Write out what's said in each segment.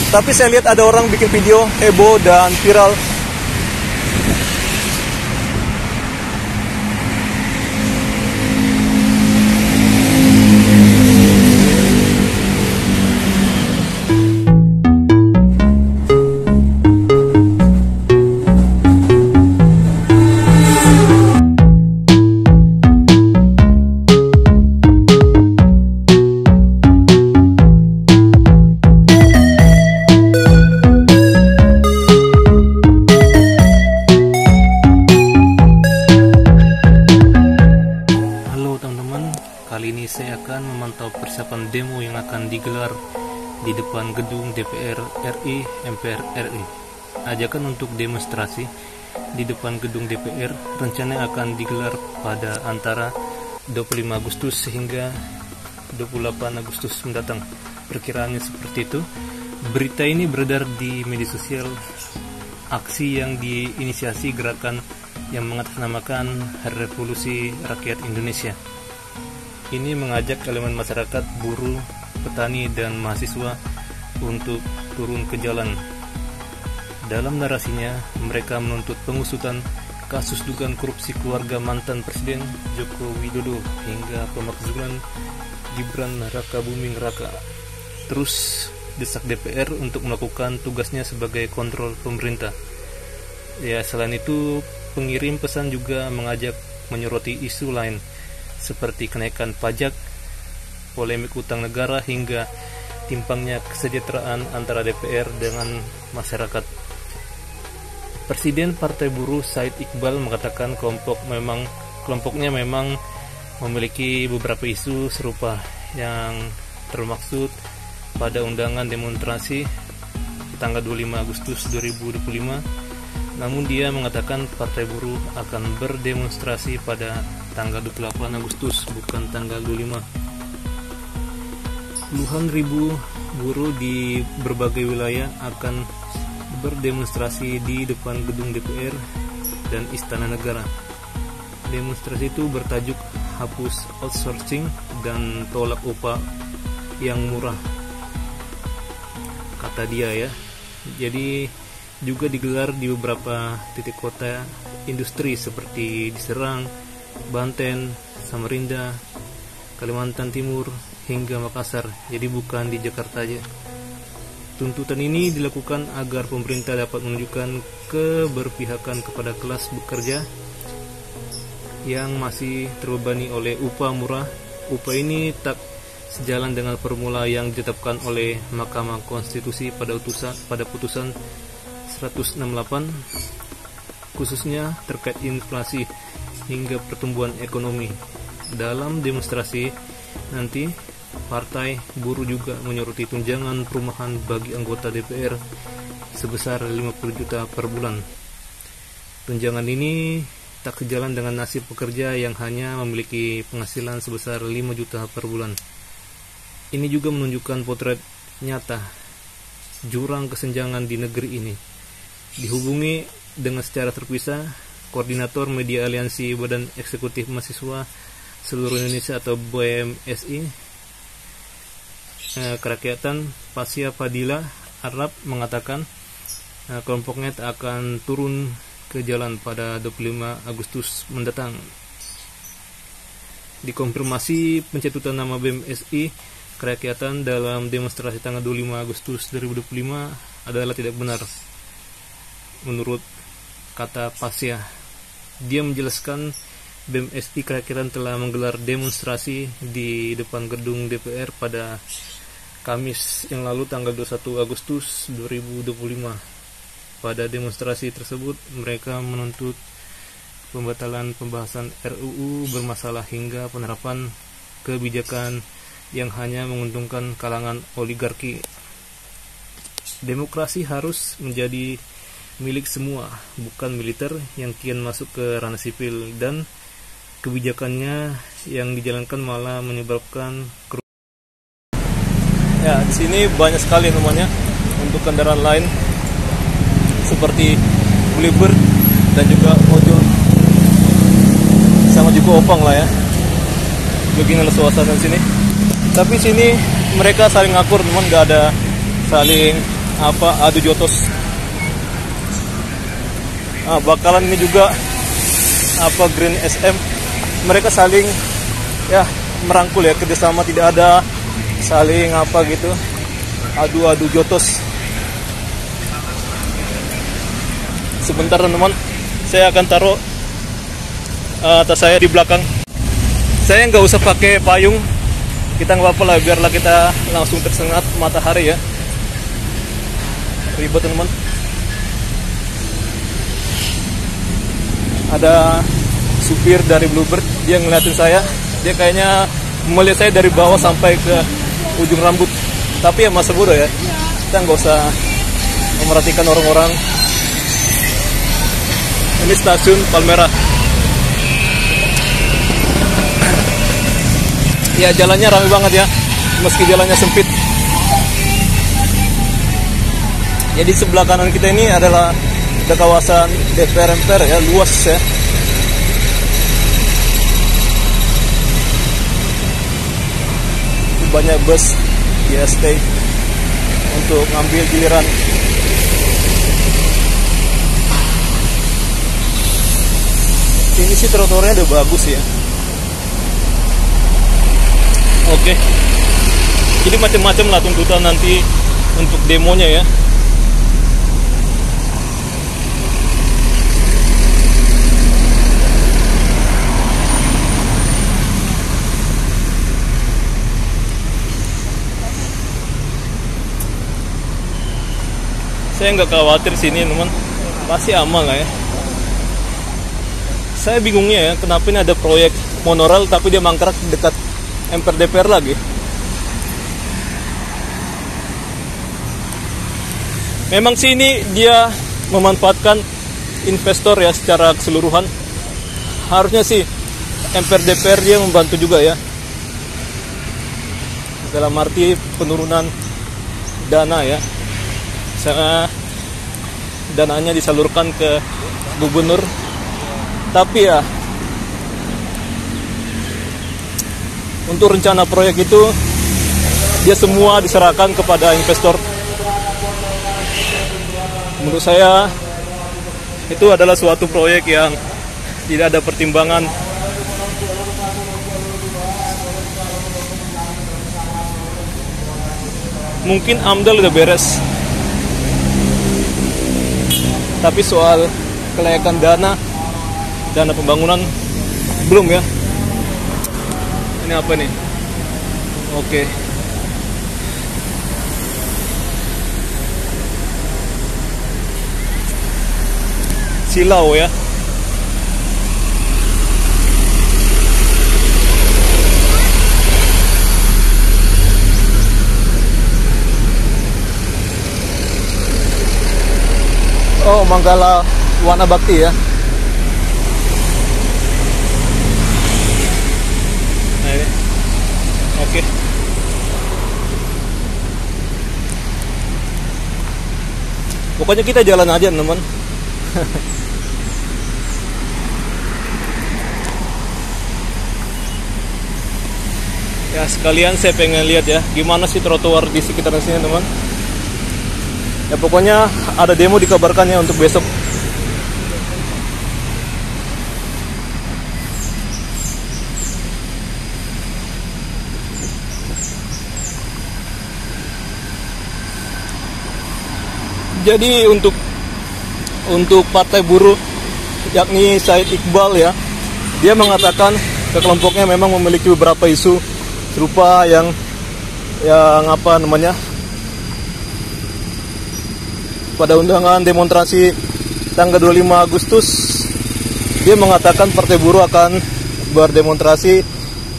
Tapi saya lihat ada orang bikin video heboh dan viral. Kali ini saya akan memantau persiapan demo yang akan digelar di depan gedung DPR RI MPR RI. Ajakan untuk demonstrasi di depan gedung DPR rencananya akan digelar pada antara 25 Agustus hingga 28 Agustus mendatang. Perkiraannya seperti itu. Berita ini beredar di media sosial. Aksi yang diinisiasi gerakan yang mengatasnamakan Hari Revolusi Rakyat Indonesia. Ini mengajak elemen masyarakat, buruh, petani, dan mahasiswa untuk turun ke jalan. Dalam narasinya, mereka menuntut pengusutan kasus dugaan korupsi keluarga mantan Presiden Joko Widodo hingga pemakzulan Gibran Rakabuming Raka. Terus desak DPR untuk melakukan tugasnya sebagai kontrol pemerintah. Ya, selain itu, pengirim pesan juga mengajak menyoroti isu lain seperti kenaikan pajak, polemik utang negara, hingga timpangnya kesejahteraan antara DPR dengan masyarakat. Presiden Partai Buruh Said Iqbal mengatakan kelompoknya memang memiliki beberapa isu serupa yang termaksud pada undangan demonstrasi tanggal 25 Agustus 2025. Namun dia mengatakan Partai Buruh akan berdemonstrasi pada tanggal 28 Agustus, bukan tanggal 25. Puluhan ribu buruh di berbagai wilayah akan berdemonstrasi di depan gedung DPR dan Istana Negara. Demonstrasi itu bertajuk hapus outsourcing dan tolak upah yang murah, kata dia ya. Jadi juga digelar di beberapa titik kota industri seperti di Serang, Banten, Samarinda, Kalimantan Timur, hingga Makassar. Jadi bukan di Jakarta aja. Tuntutan ini dilakukan agar pemerintah dapat menunjukkan keberpihakan kepada kelas bekerja yang masih terbebani oleh upah murah. Upah ini tak sejalan dengan formula yang ditetapkan oleh Mahkamah Konstitusi pada putusan 168, khususnya terkait inflasi hingga pertumbuhan ekonomi. Dalam demonstrasi nanti, Partai Buruh juga menyoroti tunjangan perumahan bagi anggota DPR sebesar 50 juta per bulan. Tunjangan ini tak sejalan dengan nasib pekerja yang hanya memiliki penghasilan sebesar 5 juta per bulan. Ini juga menunjukkan potret nyata jurang kesenjangan di negeri ini. Dihubungi dengan secara terpisah, Koordinator Media Aliansi Badan Eksekutif Mahasiswa Seluruh Indonesia atau BMSI Kerakyatan, Pasya Fadila Arab, mengatakan kelompoknya tak akan turun ke jalan pada 25 Agustus mendatang. Dikonfirmasi pencetutan nama BMSI Kerakyatan dalam demonstrasi tanggal 25 Agustus 2025 adalah tidak benar. Menurut kata Pasya, dia menjelaskan BMSI Kerakyatan telah menggelar demonstrasi di depan gedung DPR pada Kamis yang lalu tanggal 21 Agustus 2025. Pada demonstrasi tersebut mereka menuntut pembatalan pembahasan RUU bermasalah hingga penerapan kebijakan yang hanya menguntungkan kalangan oligarki. Demokrasi harus menjadi milik semua, bukan militer yang kian masuk ke ranah sipil, dan kebijakannya yang dijalankan malah menyebabkan Ya, di sini banyak sekali namanya untuk kendaraan lain seperti Bluebird dan juga ojol, sama juga opang lah ya. Beginilah suasana di sini. Tapi sini mereka saling ngakur, teman, nggak ada saling adu jotos. Bakalan ini juga Green SM, mereka saling ya merangkul ya, kerjasama, tidak ada saling gitu adu jotos. Sebentar teman-teman, saya akan taruh tas saya di belakang. Saya nggak usah pakai payung, kita nggak apa-apa lah, biarlah kita langsung tersengat matahari ya. Ribet teman-teman. Ada supir dari Bluebird, dia ngeliatin saya, dia kayaknya melihat saya dari bawah sampai ke ujung rambut. Tapi ya masa bodoh ya, kita nggak usah memerhatikan orang-orang. Ini stasiun Palmerah. Ya jalannya ramai banget ya, meski jalannya sempit. Jadi sebelah kanan kita ini adalah ada kawasan DPR MPR ya, luas ya. Banyak bus IST untuk ngambil giliran. Ini sih trotoarnya udah bagus ya. Oke. Jadi macam-macam lah tuntutan nanti untuk demonya ya. Saya nggak khawatir sini teman, pasti aman lah ya. Saya bingungnya ya, kenapa ini ada proyek monorail tapi dia mangkrak dekat MPR DPR lagi. Memang sih ini dia memanfaatkan investor ya secara keseluruhan. Harusnya sih MPR DPR dia membantu juga ya, dalam arti penurunan dana ya. Misalnya dananya disalurkan ke gubernur, tapi ya untuk rencana proyek itu dia semua diserahkan kepada investor. Menurut saya itu adalah suatu proyek yang tidak ada pertimbangan. Mungkin AMDAL udah beres, tapi soal kelayakan dana pembangunan belum ya. Ini apa nih? Oke. Silau ya. Oh, Manggala Wana Bakti ya. Nah ini. Oke. Pokoknya kita jalan aja teman. Ya sekalian saya pengen lihat ya gimana sih trotoar di sekitar sini teman. Ya pokoknya ada demo dikabarkan ya untuk besok. Jadi untuk partai buruh yakni Said Iqbal ya, dia mengatakan ke kelompoknya memang memiliki beberapa isu serupa yang apa namanya, pada undangan demonstrasi tanggal 25 Agustus dia mengatakan partai buruh akan berdemonstrasi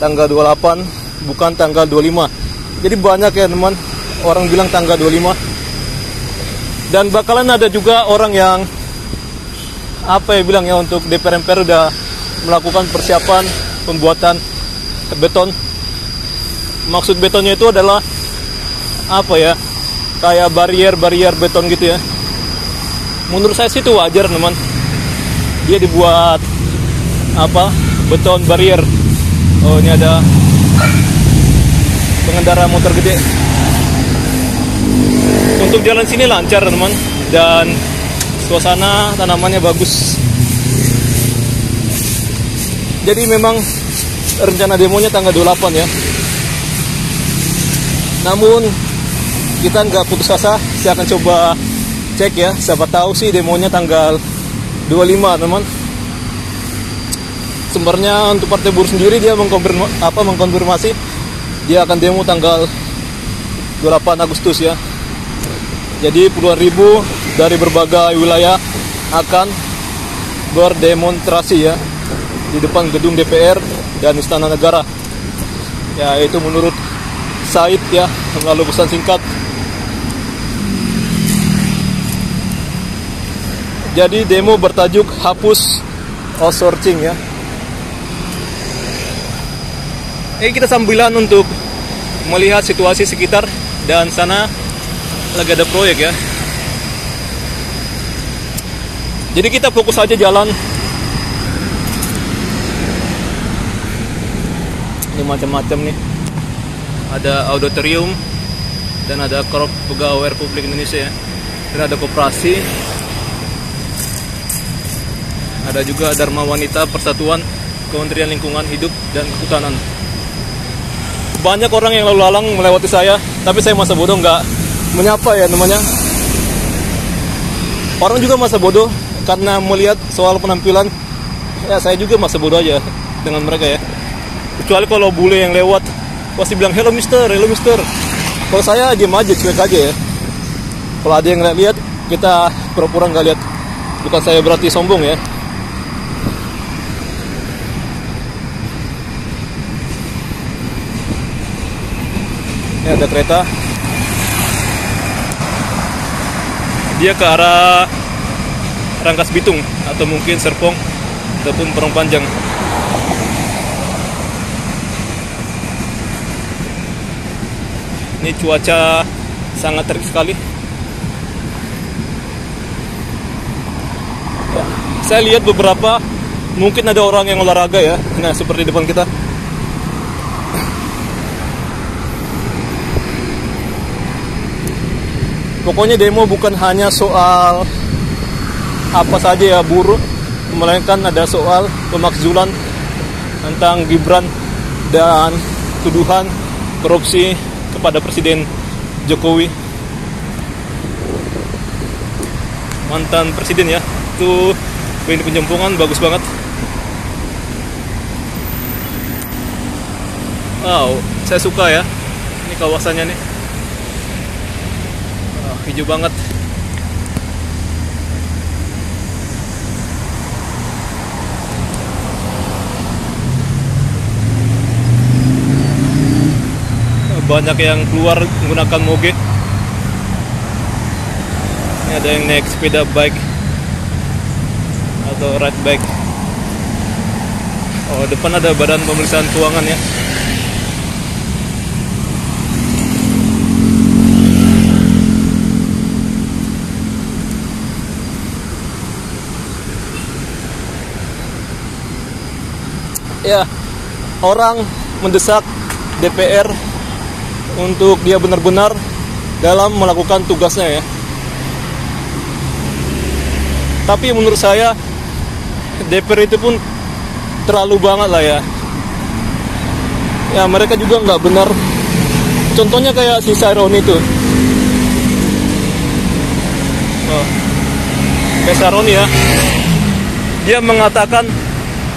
tanggal 28 bukan tanggal 25. Jadi banyak ya teman, orang bilang tanggal 25. Dan bakalan ada juga orang yang bilang ya untuk DPR MPR udah melakukan persiapan pembuatan beton. Maksud betonnya itu adalah kayak barier beton gitu ya. Menurut saya sih itu wajar teman. Dia dibuat beton barier. Oh ini ada pengendara motor gede. Untuk untuk jalan sini lancar teman, dan suasana tanamannya bagus. Jadi memang rencana demonya tanggal 28 ya. Namun kita nggak putus asa, saya akan coba cek ya, siapa tahu sih demonya tanggal 25 teman. Sumbernya untuk Partai Buruh sendiri dia mengkonfirmasi dia akan demo tanggal 28 Agustus ya. Jadi puluhan ribu dari berbagai wilayah akan berdemonstrasi ya di depan gedung DPR dan Istana Negara. Ya, itu menurut Said ya, melalui pesan singkat. Jadi demo bertajuk hapus outsourcing ya. Kita sambilan untuk melihat situasi sekitar, dan sana lagi ada proyek ya. Jadi kita fokus aja jalan. Ini macam-macam nih. Ada auditorium dan ada Korp Pegawai Republik Indonesia ya. Dan ada koperasi. Ada juga Dharma Wanita Persatuan, Kementerian Lingkungan Hidup dan Kehutanan. Banyak orang yang lalu lalang melewati saya, tapi saya masa bodoh nggak menyapa ya namanya. Orang juga masa bodoh karena melihat soal penampilan. Ya saya juga masa bodoh aja dengan mereka ya. Kecuali kalau bule yang lewat pasti bilang hello mister, hello mister. Kalau saya diam aja, cuek aja ya. Kalau ada yang lihat, kita pura-pura nggak lihat. Bukan saya berarti sombong ya. Ini ada kereta. Dia ke arah Rangkas Bitung atau mungkin Serpong ataupun Parung Panjang. Ini cuaca sangat terik sekali. Ya, saya lihat beberapa, mungkin ada orang yang olahraga ya. Nah, seperti depan kita. Pokoknya demo bukan hanya soal apa saja ya buruh, melainkan ada soal pemakzulan tentang Gibran dan tuduhan korupsi kepada Presiden Jokowi, mantan presiden ya. Itu poin penjempungan bagus banget. Wow, saya suka ya ini kawasannya nih. Hijau banget. Banyak yang keluar menggunakan moge. Ini ada yang naik sepeda bike atau ride bike. Oh, depan ada Badan Pemeriksaan Keuangan ya. Ya, orang mendesak DPR untuk dia benar-benar dalam melakukan tugasnya ya. Tapi menurut saya DPR itu pun terlalu banget lah ya. Ya mereka juga nggak benar. Contohnya kayak si Saroni itu. Kayak Saroni ya. Dia mengatakan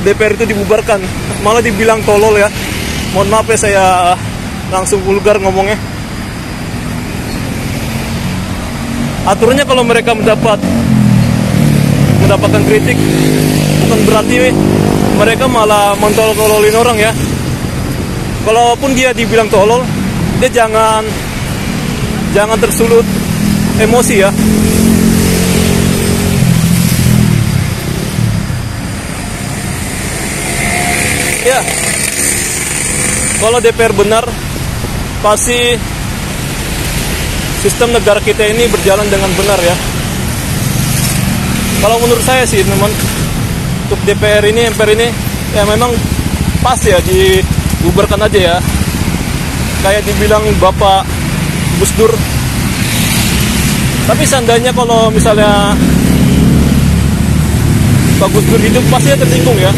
DPR itu dibubarkan, malah dibilang tolol ya. Mohon maaf ya, saya langsung vulgar ngomongnya. Aturannya kalau mereka mendapatkan kritik, bukan berarti mereka malah mentolol-tololin orang ya. Kalaupun dia dibilang tolol, dia jangan tersulut emosi ya. Ya, kalau DPR benar, pasti sistem negara kita ini berjalan dengan benar ya. Kalau menurut saya sih teman, untuk DPR ini, MPR ini, ya memang pasti ya dibubarkan aja ya. Kayak dibilang Bapak Gus Dur, Tapi seandainya kalau misalnya Pak Gus Dur hidup pasti tersinggung ya.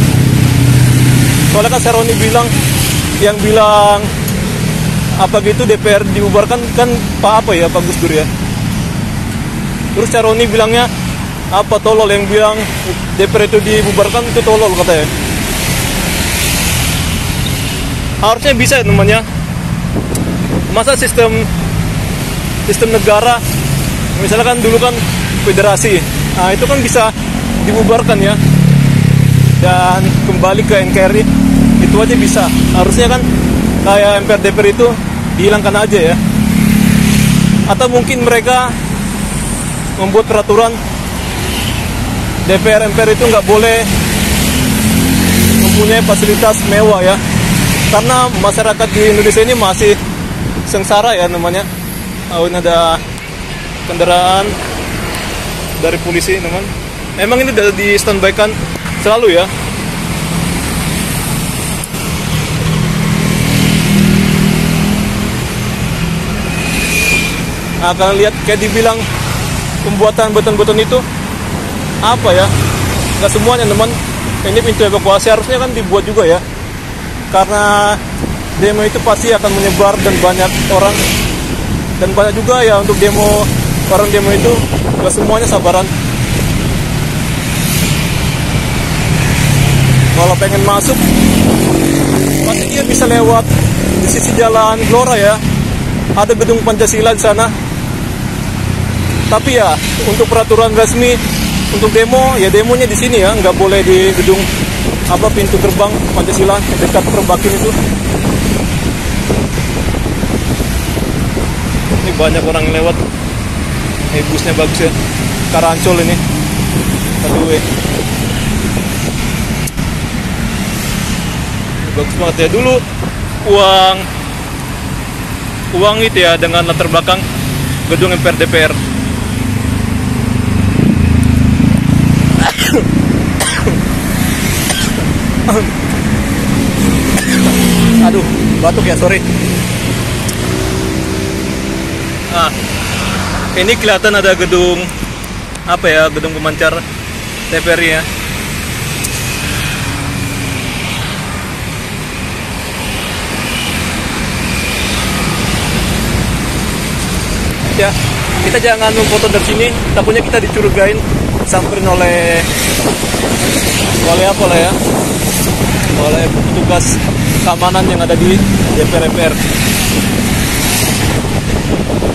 Soalnya kan Seroni bilang, yang bilang apa gitu DPR dibubarkan kan Pak Gus Dur ya. Terus Seroni bilangnya apa, tolol, yang bilang DPR itu dibubarkan itu tolol katanya. Harusnya bisa ya namanya. Masa sistem negara, misalnya kan dulu kan federasi, nah itu kan bisa dibubarkan ya, dan kembali ke NKRI, itu aja bisa. Harusnya kan kayak MPR DPR itu dihilangkan aja ya. Atau mungkin mereka membuat peraturan DPR MPR itu nggak boleh mempunyai fasilitas mewah ya, karena masyarakat di Indonesia ini masih sengsara ya namanya. Ini ada kendaraan dari polisi teman. Emang ini udah di standby kan selalu ya. Nah, kalian lihat kayak dibilang pembuatan beton-beton itu apa ya? Gak semuanya teman. Ini pintu evakuasi harusnya kan dibuat juga ya. Karena demo itu pasti akan menyebar dan banyak orang. Dan banyak juga ya untuk demo, orang demo itu gak semuanya sabaran. Kalau pengen masuk pasti dia bisa lewat di sisi jalan Gelora ya. Ada gedung Pancasila di sana. Tapi ya untuk peraturan resmi untuk demo ya demonya di sini ya, nggak boleh di gedung pintu gerbang Pancasila dekat Perbakin itu. Ini banyak orang yang lewat. Busnya bagus ya. Karancol ini. Aduh, bagus banget ya. Dulu uang itu ya dengan latar belakang gedung MPR DPR. Aduh, batuk ya, sorry. Nah, ini kelihatan ada gedung gedung pemancar DPR ya. Ya, kita jangan memfoto dari sini, takutnya kita dicurigain, samperin oleh petugas keamanan yang ada di DPR MPR.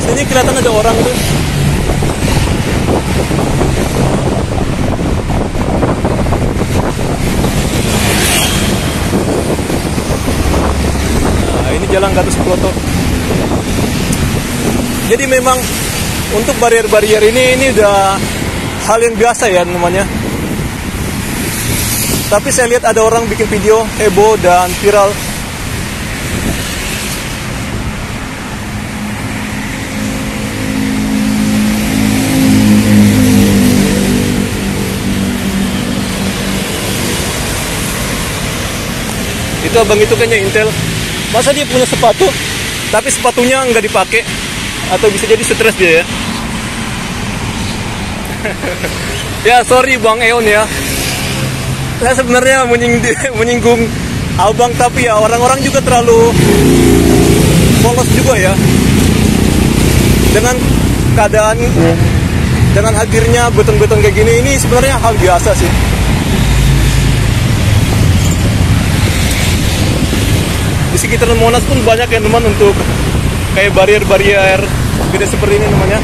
Sini kelihatan ada orang tuh. Nah, ini jalan Gatot Subroto. Jadi memang untuk barier-barier ini udah hal yang biasa ya namanya. Tapi saya lihat ada orang bikin video heboh dan viral. Itu abang itu kayaknya Intel. Masa dia punya sepatu, tapi sepatunya nggak dipakai? Atau bisa jadi stres dia ya? Ya sorry Bang Eon ya. Saya sebenarnya menyinggung abang, tapi ya orang-orang juga terlalu polos juga ya. Dengan keadaan, dengan hadirnya beton-beton kayak gini, ini sebenarnya hal biasa sih. Di sekitaran Monas pun banyak ya teman untuk kayak barier-barier gede seperti ini namanya.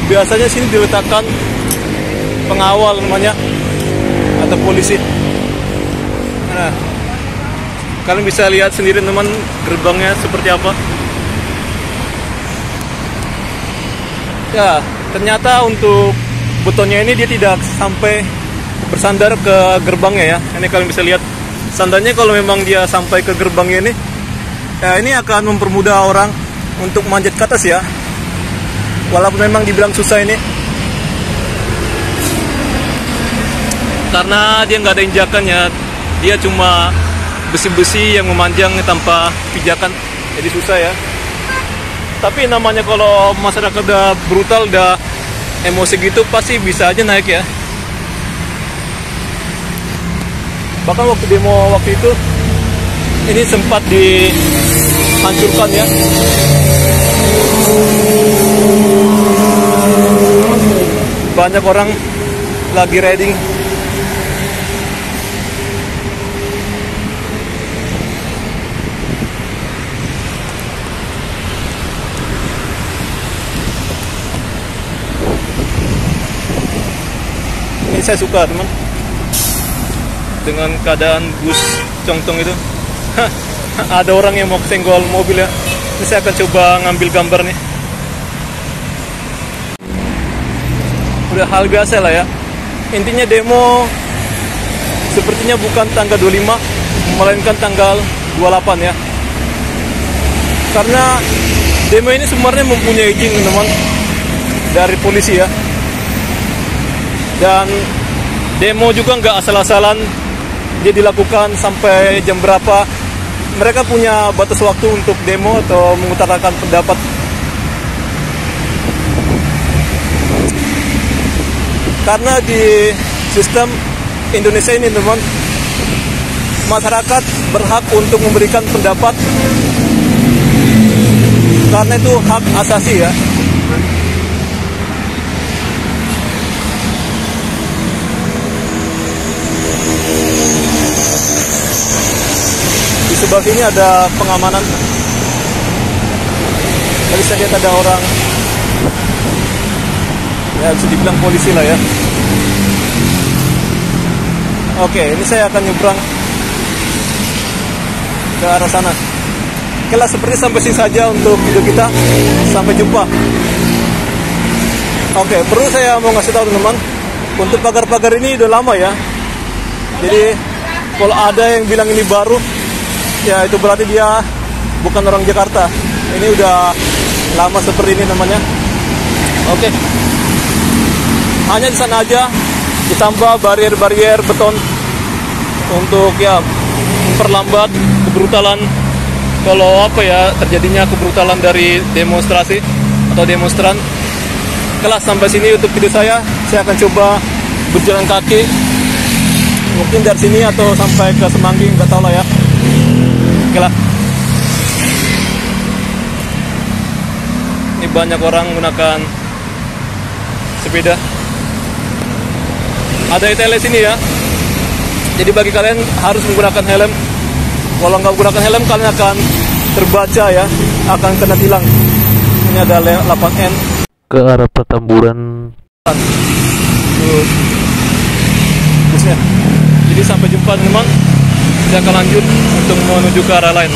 Biasanya sini diletakkan pengawal namanya atau polisi. Nah, kalian bisa lihat sendiri teman gerbangnya seperti apa. Ya, ternyata untuk betonnya ini dia tidak sampai bersandar ke gerbangnya ya. Ini kalian bisa lihat. Sandarnya kalau memang dia sampai ke gerbangnya ini, ya ini akan mempermudah orang untuk manjat ke atas ya. Walaupun memang dibilang susah ini, karena dia nggak ada injakannya, dia cuma besi-besi yang memanjang tanpa pijakan, jadi susah ya. Tapi namanya kalau masyarakat udah brutal, udah emosi gitu, pasti bisa aja naik ya. Bahkan waktu demo waktu itu, ini sempat dihancurkan ya. Banyak orang lagi riding. Ini saya suka teman, dengan keadaan bus Congtong itu. Ada orang yang mau kesenggol mobil ya. Ini saya akan coba ngambil gambar nih. Udah hal biasa lah ya. Intinya demo sepertinya bukan tanggal 25, melainkan tanggal 28 ya. Karena demo ini sebenarnya mempunyai izin teman dari polisi ya. Dan demo juga nggak asal-asalan dia dilakukan sampai jam berapa. Mereka punya batas waktu untuk demo atau mengutarakan pendapat. Karena di sistem Indonesia ini teman, masyarakat berhak untuk memberikan pendapat, karena itu hak asasi ya. Di sebelah sini ada pengamanan. Tadi saya lihat ada orang, ya bisa dibilang polisi lah ya. Oke, ini saya akan nyebrang ke arah sana. Oke lah, seperti sampai sini saja untuk video kita. Sampai jumpa. Oke, perlu saya mau ngasih tahu teman-teman, untuk pagar-pagar ini udah lama ya. Jadi kalau ada yang bilang ini baru, ya itu berarti dia bukan orang Jakarta. Ini udah lama seperti ini namanya. Oke. Hanya di sana aja ditambah barier-barier beton untuk ya memperlambat kebrutalan. Kalau apa ya, terjadinya kebrutalan dari demonstrasi atau demonstran. Kelas sampai sini untuk video saya akan coba berjalan kaki. Mungkin dari sini atau sampai ke Semanggi, nggak tahu lah ya. Oke lah. Ini banyak orang menggunakan sepeda. Ada ITL sini ya. Jadi bagi kalian harus menggunakan helm. Kalau nggak menggunakan helm, kalian akan terbaca ya, akan kena tilang. Ini ada 8N ke arah pertempuran. Busnya. Jadi sampai jumpa teman. Kita akan lanjut untuk menuju ke arah lain.